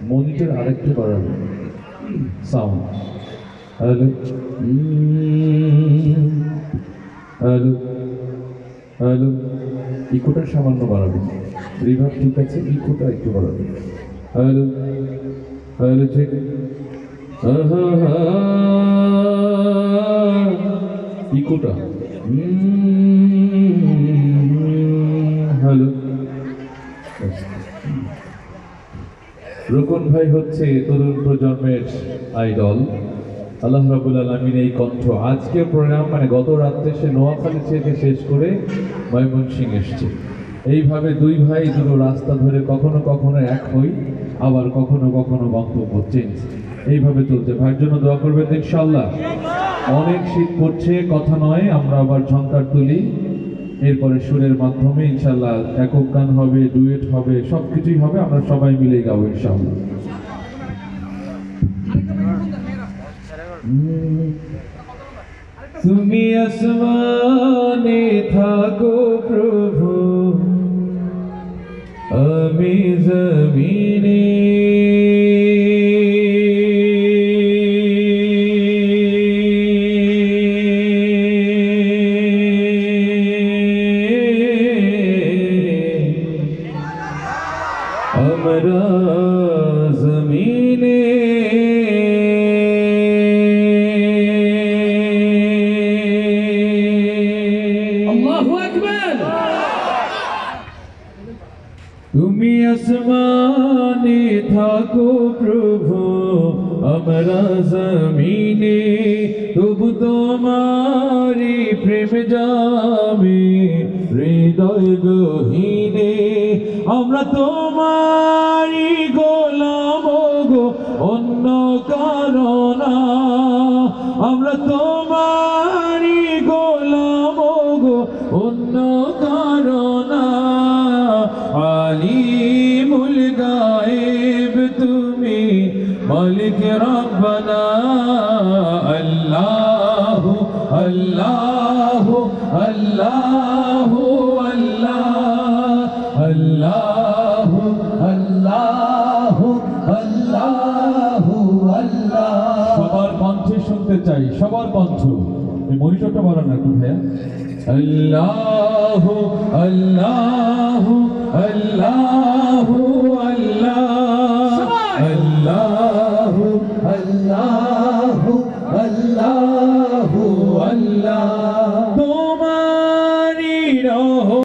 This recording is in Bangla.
মনিটর আরেকটু বাড়াবে সাউন্ড। হ্যালো হ্যালো হ্যালো, ইকোটা সামান্য বাড়াবে। রিভার্ব ঠিক আছে, ইকোটা একটু বাড়াবে। হ্যালো হ্যালো, ঠিক। ইকোটা হ্যালো। রুকন ভাই হচ্ছে তরুণ প্রজন্মের আইডল। আল্লাহ রাব্বুল আলামিন এই কণ্ঠ। আজকে প্রোগ্রাম গত রাত্রে সে নোয়াখালী থেকে শেষ করে ময়মনসিংহ এসছে। এইভাবে দুই ভাই দুটো রাস্তা ধরে কখনো কখনো এক হই, আবার কখনো কখনো বক্তব্য চেঞ্জ। এইভাবে চলছে। ভাইয়ের জন্য দোয়া করবেন ইনশাআল্লাহ। অনেক শীত পড়ছে, কথা নয়, আমরা আবার ঝংকার তুলি। এরপরে সুরের মাধ্যমে ইনশাআল্লাহ একক গান হবে, ডুয়েট হবে, সবকিছুই হবে। আমরা সবাই মিলে গাবো ইনশাআল্লাহ। তুমি আসমানে থাকো প্রভু, আমি জমিনে। আমরা জমিনে আল্লাহু আকবার। তুমি আসমানে থাকো প্রভু, আমরা জমিনে, তবু তোমারি প্রেম যাবে হৃদয় গহীনে। আমরা তোমারি গোলাম গো, অন্য কারণ না। আমরা তোমারি গোলাম গো, অন্য কারণ না। আলিমুল গায়েব তুমি, মালিক রব্বানা। আল্লাহু আল্লাহু আল্লাহু আল্লাহ, আল্লাহু আল্লাহু আল্লাহু আল্লাহ। সবার কণ্ঠে শুনতে চাই, সবার কণ্ঠ। এই মনিটরটা বাড়ান না একটু ভাইয়া। আল্লাহু আল্লাহ